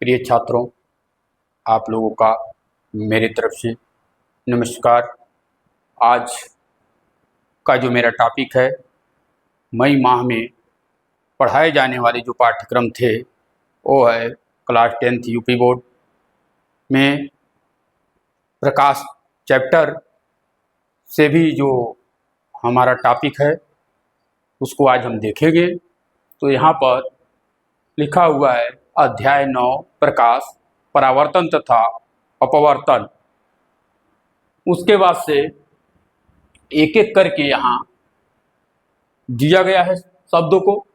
प्रिय छात्रों, आप लोगों का मेरी तरफ से नमस्कार। आज का जो मेरा टॉपिक है, मई माह में पढ़ाए जाने वाले जो पाठ्यक्रम थे वो है क्लास 10th यूपी बोर्ड में प्रकाश चैप्टर से भी जो हमारा टॉपिक है उसको आज हम देखेंगे। तो यहाँ पर लिखा हुआ है अध्याय 9 प्रकाश, परावर्तन तथा अपवर्तन। उसके बाद से एक एक करके यहाँ दिया गया है शब्दों को,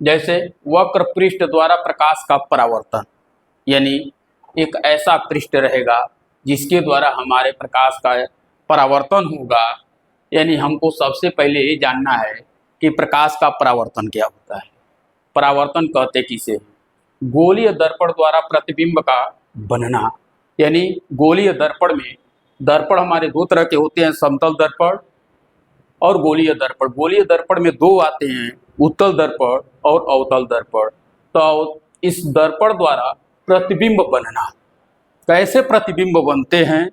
जैसे वक्र पृष्ठ द्वारा प्रकाश का परावर्तन, यानी एक ऐसा पृष्ठ रहेगा जिसके द्वारा हमारे प्रकाश का परावर्तन होगा। यानी हमको सबसे पहले ये जानना है कि प्रकाश का परावर्तन क्या होता है। परावर्तन कहते किसे हैं? गोलीय दर्पण द्वारा प्रतिबिंब का बनना। यानी गोलीय दर्पण में, दर्पण हमारे दो तरह के होते हैं, समतल दर्पण और गोलीय दर्पण। गोलीय दर्पण में दो आते हैं, उत्तल दर्पण और अवतल दर्पण। तो इस दर्पण द्वारा प्रतिबिंब बनना, कैसे प्रतिबिंब बनते हैं,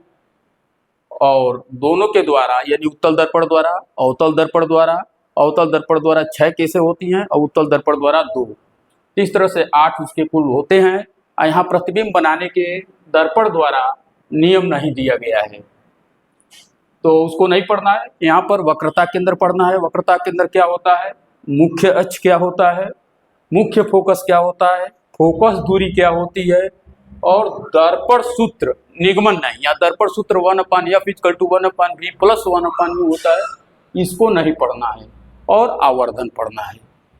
और दोनों के द्वारा, यानी उत्तल दर्पण द्वारा, अवतल दर्पण द्वारा। अवतल दर्पण द्वारा 6 केसें होती हैं और उत्तल दर्पण द्वारा 2। इस तरह से 8 उसके कुल होते हैं। यहाँ प्रतिबिंब बनाने के दर्पण द्वारा नियम नहीं दिया गया है, तो उसको नहीं पढ़ना है। यहाँ पर वक्रता केंद्र पढ़ना है। वक्रता केंद्र क्या होता है, मुख्य अक्ष क्या होता है, मुख्य फोकस क्या होता है, फोकस दूरी क्या होती है, और दर्पण सूत्र निगमन नहीं। यहाँ दर्पण सूत्र 1/f = 1/v + 1/u होता है, इसको नहीं पढ़ना है। और आवर्धन पढ़ना है,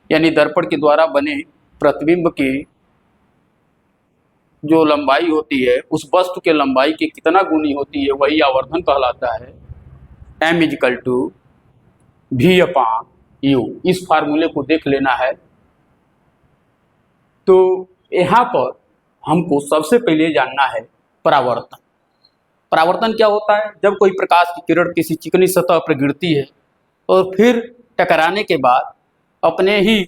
यानी दर्पण के द्वारा बने प्रतिबिंब की जो लंबाई होती है, उस वस्तु के लंबाई की कितना गुनी होती है, वही आवर्धन कहलाता है। m = v/u, इस फार्मूले को देख लेना है। तो यहाँ पर हमको सबसे पहले जानना है परावर्तन। परावर्तन क्या होता है? जब कोई प्रकाश की किरण किसी चिकनी सतह पर गिरती है और फिर टकराने के बाद अपने ही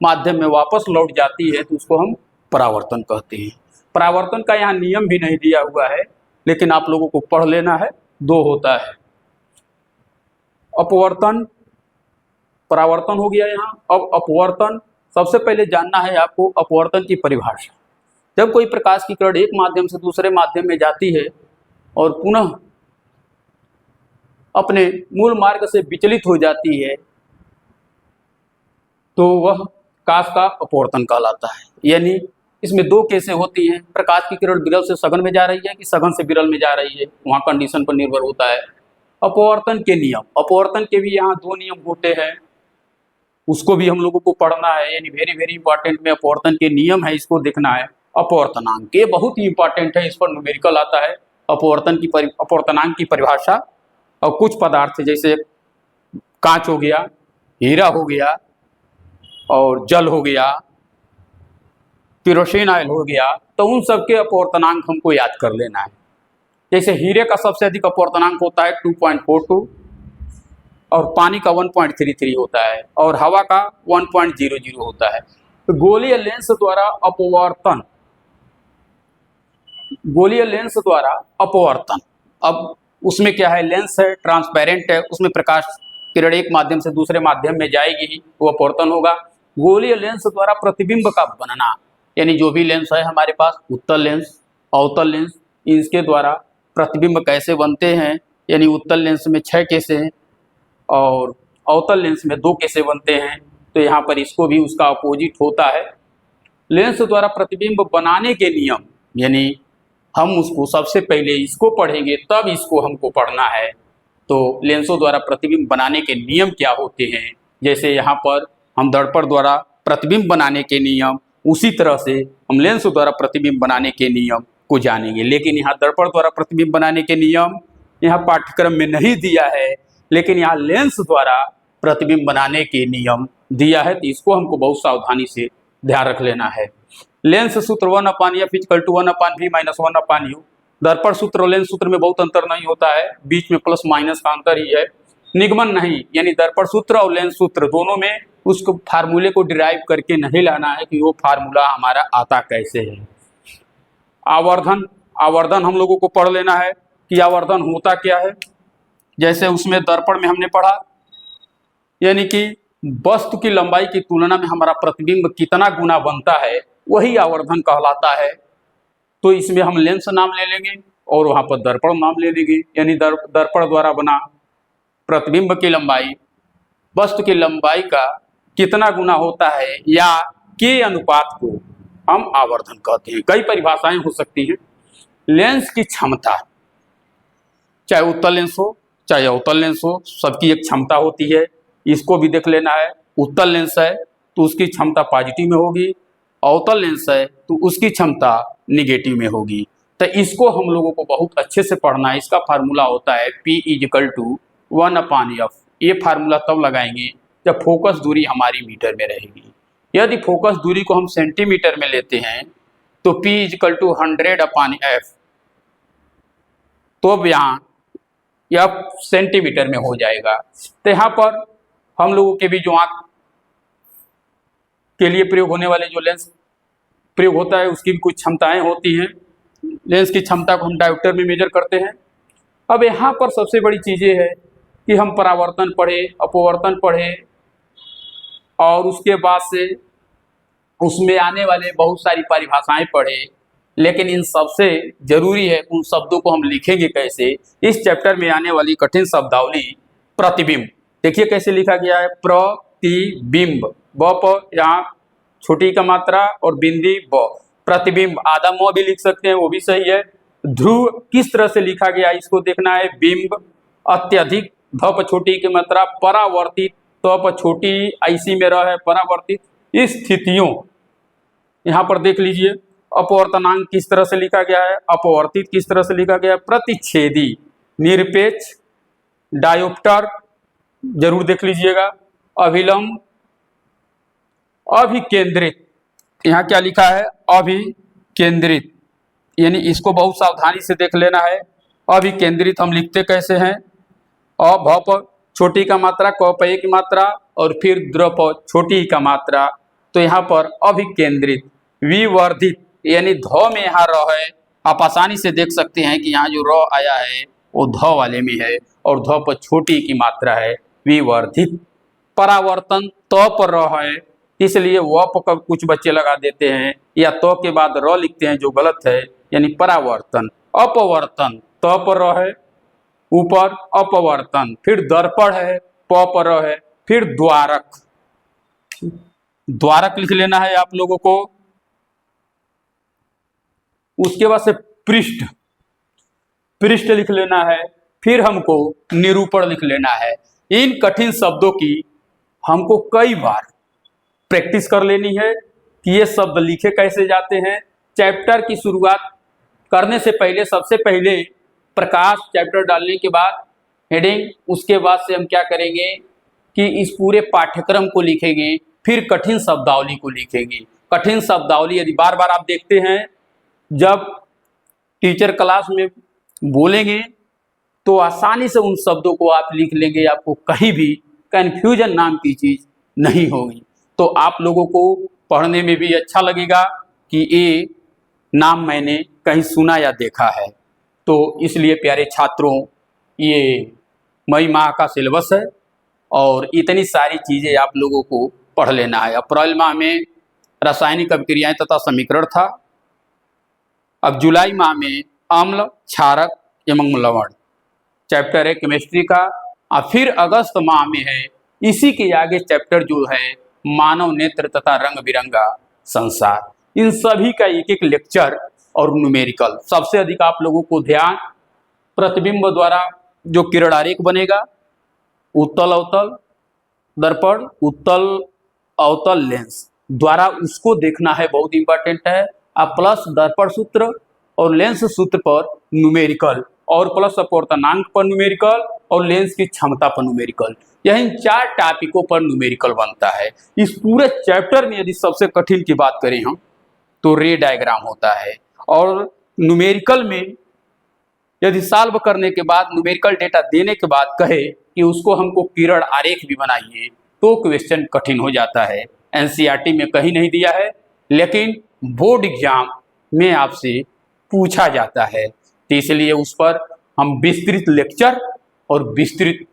माध्यम में वापस लौट जाती है, तो उसको हम परावर्तन कहते हैं। परावर्तन का यहाँ नियम भी नहीं दिया हुआ है, लेकिन आप लोगों को पढ़ लेना है। 2 होता है, अपवर्तन, परावर्तन हो गया यहाँ। अब अपवर्तन, सबसे पहले जानना है आपको अपवर्तन की परिभाषा। जब कोई प्रकाश की किरण एक माध्यम से दूसरे माध्यम में जाती है और पुनः अपने मूल मार्ग से विचलित हो जाती है, तो वह प्रकाश का अपवर्तन कहलाता है। यानी इसमें 2 केसें होती हैं, प्रकाश की किरण विरल से सघन में जा रही है कि सघन से विरल में जा रही है, वहाँ कंडीशन पर निर्भर होता है। अपवर्तन के नियम, अपवर्तन के भी यहाँ 2 नियम होते हैं, उसको भी हम लोगों को पढ़ना है। यानी वेरी इंपॉर्टेंट में अपवर्तन के नियम है, इसको देखना है। अपवर्तनांक, ये बहुत ही इंपॉर्टेंट है, इस पर न्यूमेरिकल आता है। अपवर्तनांक की परिभाषा, और कुछ पदार्थ जैसे कांच हो गया, हीरा हो गया, और जल हो गया, केरोसिन ऑयल हो गया, तो उन सब के अपवर्तनांक हमको याद कर लेना है। जैसे हीरे का सबसे अधिक अपवर्तनांक होता है 2.42, और पानी का 1.33 होता है, और हवा का 1.00 होता है। तो गोलीय लेंस द्वारा अपवर्तन, गोलीय लेंस द्वारा अपवर्तन, अब उसमें क्या है, लेंस है, ट्रांसपेरेंट है, उसमें प्रकाश किरण एक माध्यम से दूसरे माध्यम में जाएगी ही, वो अपवर्तन होगा। गोलीय लेंस द्वारा प्रतिबिंब का बनना, यानी जो भी लेंस है हमारे पास, उत्तल लेंस, अवतल लेंस, इसके द्वारा प्रतिबिंब कैसे बनते हैं। यानी उत्तल लेंस में 6 केसें हैं और अवतल लेंस में 2 केसें बनते हैं। तो यहाँ पर इसको भी उसका अपोजिट होता है। लेंस द्वारा प्रतिबिंब बनाने के नियम, यानी हम उसको सबसे पहले इसको पढ़ेंगे, तब इसको हमको पढ़ना है। तो लेंसों द्वारा प्रतिबिंब बनाने के नियम क्या होते हैं, जैसे यहाँ पर हम दर्पण द्वारा प्रतिबिंब बनाने के नियम, उसी तरह से हम लेंस द्वारा प्रतिबिंब बनाने के नियम को जानेंगे। लेकिन यहाँ दर्पण द्वारा प्रतिबिंब बनाने के नियम यहाँ पाठ्यक्रम में नहीं दिया है, लेकिन यहाँ लेंस द्वारा प्रतिबिंब बनाने के नियम दिया है, तो इसको हमको बहुत सावधानी से ध्यान रख लेना है। लेंस सूत्र 1/f = 1/v - 1/u। दर्पण सूत्र और लेंस सूत्र में बहुत अंतर नहीं होता है, बीच में प्लस माइनस का अंतर ही है। निगमन नहीं, यानी दर्पण सूत्र और लेंस सूत्र दोनों में उसको फार्मूले को डिराइव करके नहीं लाना है कि वो फार्मूला हमारा आता कैसे है। आवर्धन, आवर्धन हम लोगों को पढ़ लेना है कि आवर्धन होता क्या है। जैसे उसमें दर्पण में हमने पढ़ा, यानी कि वस्तु की लंबाई की तुलना में हमारा प्रतिबिंब कितना गुना बनता है, वही आवर्धन कहलाता है। तो इसमें हम लेंस नाम ले लेंगे और वहां पर दर्पण नाम ले लेंगे, यानी दर्पण द्वारा बना प्रतिबिंब की लंबाई वस्तु की लंबाई का कितना गुना होता है, या के अनुपात को हम आवर्धन कहते हैं। कई परिभाषाएं हो सकती हैं। लेंस की क्षमता, चाहे उत्तल लेंस हो चाहे अवतल लेंस हो, सबकी एक क्षमता होती है। इसको भी देख लेना है। उत्तल लेंस है तो उसकी क्षमता पॉजिटिव में होगी, अवतल लेंस है तो उसकी क्षमता निगेटिव में होगी। तो इसको हम लोगों को बहुत अच्छे से पढ़ना है। इसका फार्मूला होता है P = 1/f। ये फार्मूला तब लगाएंगे जब फोकस दूरी हमारी मीटर में रहेगी। यदि फोकस दूरी को हम सेंटीमीटर में लेते हैं तो P = 100/f, तो अब यहाँ यह सेंटीमीटर में हो जाएगा। तो यहाँ पर हम लोगों के भी जो आँख के लिए प्रयोग होने वाले जो लेंस प्रयोग होता है उसकी भी कुछ क्षमताएं होती हैं। लेंस की क्षमता को हम डायोप्टर में मेजर करते हैं। अब यहाँ पर सबसे बड़ी चीज़ ये है कि हम परावर्तन पढ़े, अपवर्तन पढ़े, और उसके बाद से उसमें आने वाले बहुत सारी परिभाषाएं पढ़े। लेकिन इन सबसे जरूरी है उन शब्दों को हम लिखेंगे कैसे। इस चैप्टर में आने वाली कठिन शब्दावली प्रतिबिंब, देखिए कैसे लिखा गया है। प्रतिबिंब, ब पर यहाँ छोटी का मात्रा और बिंदी ब। प्रतिबिंब आधा म भी लिख सकते हैं, वो भी सही है। ध्रुव किस तरह से लिखा गया इसको देखना है। बिंब अत्यधिक, ध पर छोटी की मात्रा, परावर्तित, त पर छोटी ऐसी में रह है परावर्तित स्थितियों। यहाँ पर देख लीजिए अपवर्तनांक किस तरह से लिखा गया है, अपवर्तित किस तरह से लिखा गया है, प्रतिच्छेदी, निरपेक्ष, डायोप्टर जरूर देख लीजिएगा, अभिलंब, अभिकेंद्रित। यहाँ क्या लिखा है, अभिकेंद्रित, यानी इसको बहुत सावधानी से देख लेना है। अभिकेंद्रित हम लिखते कैसे हैं, अ भ पर छोटी का मात्रा, क पर एक मात्रा और फिर द्र पर छोटी का मात्रा। तो यहाँ पर अभिकेंद्रित। विवर्धित, यानी ध में यहाँ र है, आप आसानी से देख सकते हैं कि यहाँ जो र आया है वो ध वाले में है और ध पर छोटी की मात्रा है, विवर्धित। परावर्तन त पर र है, इसलिए व पर कुछ बच्चे लगा देते हैं या त के बाद र लिखते हैं जो गलत है, यानी परावर्तन। अपवर्तन त पर र है ऊपर, अपवर्तन, फिर दर्पण है प पर र है, फिर द्वारक, द्वारक लिख लेना है आप लोगों को। उसके बाद से पृष्ठ, पृष्ठ लिख लेना है। फिर हमको निरूपण लिख लेना है। इन कठिन शब्दों की हमको कई बार प्रैक्टिस कर लेनी है कि ये शब्द लिखे कैसे जाते हैं। चैप्टर की शुरुआत करने से पहले सबसे पहले प्रकाश चैप्टर डालने के बाद हेडिंग, उसके बाद से हम क्या करेंगे कि इस पूरे पाठ्यक्रम को लिखेंगे, फिर कठिन शब्दावली को लिखेंगे। कठिन शब्दावली यदि बार बार आप देखते हैं, जब टीचर क्लास में बोलेंगे तो आसानी से उन शब्दों को आप लिख लेंगे, आपको कहीं भी कन्फ्यूजन नाम की चीज़ नहीं होगी। तो आप लोगों को पढ़ने में भी अच्छा लगेगा कि ये नाम मैंने कहीं सुना या देखा है। तो इसलिए प्यारे छात्रों, ये मई माह का सिलेबस है और इतनी सारी चीज़ें आप लोगों को पढ़ लेना है। अप्रैल माह में रासायनिक अभिक्रियाएं तथा समीकरण था। अब जुलाई माह में अम्ल, क्षारक एवं लवण चैप्टर है केमिस्ट्री का। और फिर अगस्त माह में है इसी के आगे चैप्टर जो है मानव नेत्र तथा रंग बिरंगा संसार। इन सभी का एक एक लेक्चर और न्यूमेरिकल। सबसे अधिक आप लोगों को ध्यान प्रतिबिंब द्वारा जो किरण आरेख बनेगा, उत्तल अवतल दर्पण, उत्तल अवतल लेंस द्वारा, उसको देखना है, बहुत इंपॉर्टेंट है। अब प्लस दर्पण सूत्र और लेंस सूत्र पर न्यूमेरिकल, और प्लस अपवर्तनांक पर न्यूमेरिकल और लेंस की क्षमता पर न्यूमेरिकल। यह इन 4 टॉपिकों पर न्यूमेरिकल बनता है। इस पूरे चैप्टर में यदि सबसे कठिन की बात करें हम तो रे डायग्राम होता है। और न्यूमेरिकल में यदि सॉल्व करने के बाद, न्यूमेरिकल डेटा देने के बाद कहे कि उसको हमको किरण आरेख भी बनाइए, तो क्वेश्चन कठिन हो जाता है। एनसीईआरटी में कहीं नहीं दिया है, लेकिन बोर्ड एग्जाम में आपसे पूछा जाता है। तो इसलिए उस पर हम विस्तृत लेक्चर और विस्तृत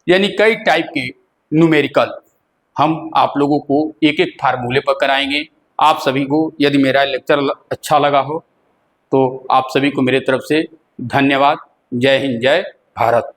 यानी कई टाइप के न्यूमेरिकल हम आप लोगों को एक एक फार्मूले पर कराएंगे। आप सभी को यदि मेरा लेक्चर अच्छा लगा हो तो आप सभी को मेरे तरफ से धन्यवाद। जय हिंद, जय भारत।